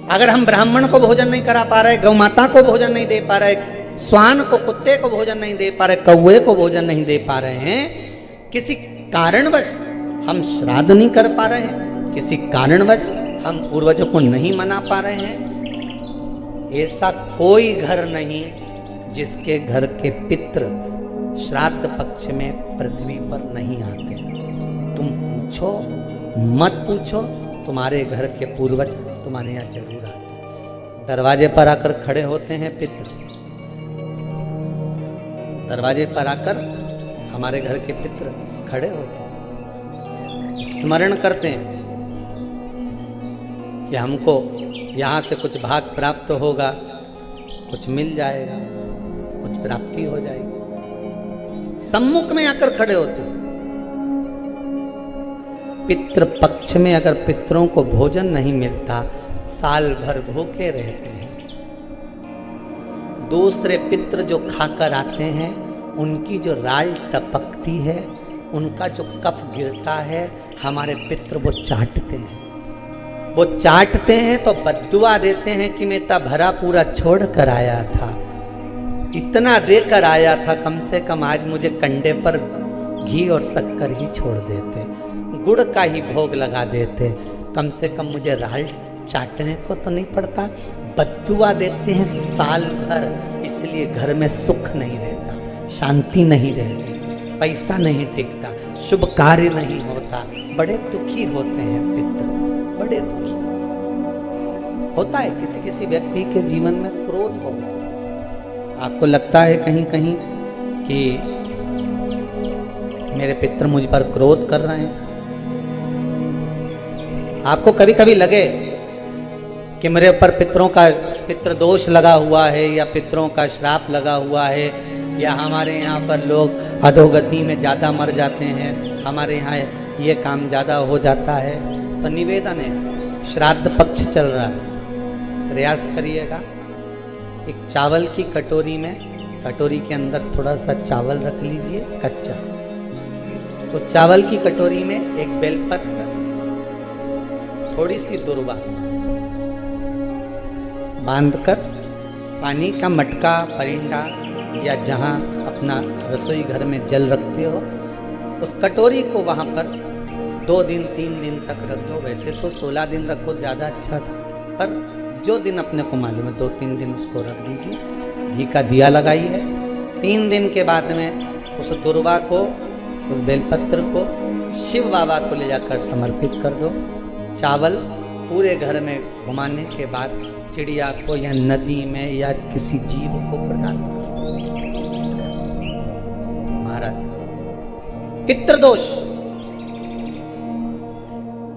अगर हम ब्राह्मण को भोजन नहीं करा पा रहे, गौ माता को भोजन नहीं दे पा रहे, श्वान को, कुत्ते को भोजन नहीं दे पा रहे, कौवे को भोजन नहीं दे पा रहे हैं, किसी कारणवश हम श्राद्ध नहीं कर पा रहे हैं, किसी कारणवश हम पूर्वजों को नहीं मना पा रहे हैं, ऐसा कोई घर नहीं जिसके घर के पितृ श्राद्ध पक्ष में पृथ्वी पर नहीं आते। तुम पूछो मत पूछो, तुम्हारे घर के पूर्वज तुम्हारे यहाँ जरूर आते। दरवाजे पर आकर खड़े होते हैं पितृ, दरवाजे पर आकर हमारे घर के पितृ खड़े होते हैं, स्मरण करते हैं कि हमको यहाँ से कुछ भाग प्राप्त होगा, कुछ मिल जाएगा, कुछ प्राप्ति हो जाएगी। सम्मुख में आकर खड़े होते हैं। पितृ पक्ष में अगर पितरों को भोजन नहीं मिलता, साल भर भूखे रहते हैं। दूसरे पितृ जो खाकर आते हैं, उनकी जो राल टपकती है, उनका जो कफ गिरता है, हमारे पितृ वो चाटते हैं। वो चाटते हैं तो बद्दुआ देते हैं कि मैं इतना भरा पूरा छोड़ कर आया था, इतना देकर आया था, कम से कम आज मुझे कंडे पर घी और शक्कर ही छोड़ देते, गुड़ का ही भोग लगा देते, कम से कम मुझे राल चाटने को तो नहीं पड़ता। बद्दुआ देते हैं साल भर, इसलिए घर में सुख नहीं रहता, शांति नहीं रहती, पैसा नहीं टिकता, शुभ कार्य नहीं होता, बड़े दुखी होते हैं पितृ, बड़े दुखी होता है। किसी किसी व्यक्ति के जीवन में क्रोध बहुत होता है। आपको लगता है कहीं कहीं कि मेरे पितृ मुझ पर क्रोध कर रहे हैं। आपको कभी कभी लगे कि मेरे ऊपर पितरों का पितृ दोष लगा हुआ है, या पितरों का श्राप लगा हुआ है, या हमारे यहाँ पर लोग अधोगति में ज़्यादा मर जाते हैं, हमारे यहाँ ये काम ज़्यादा हो जाता है, तो निवेदन है, श्राद्ध पक्ष चल रहा है, प्रयास करिएगा। एक चावल की कटोरी में, कटोरी के अंदर थोड़ा सा चावल रख लीजिए कच्चा, उस चावल की कटोरी में एक बेलपत्र, थोड़ी सी दुर्वा बांधकर, पानी का मटका, परिंदा या जहाँ अपना रसोई घर में जल रखते हो, उस कटोरी को वहाँ पर 2 दिन 3 दिन तक रख दो। वैसे तो 16 दिन रखो ज़्यादा अच्छा था, पर जो दिन अपने को मालूम है 2-3 दिन उसको रख दीजिए। घी का दिया लगाइए। 3 दिन के बाद में उस दुर्वा को, उस बेलपत्र को शिव बाबा को ले जाकर समर्पित कर दो। चावल पूरे घर में घुमाने के बाद चिड़िया को या नदी में या किसी जीव को प्रदान कर दो। महाराज, पितृदोष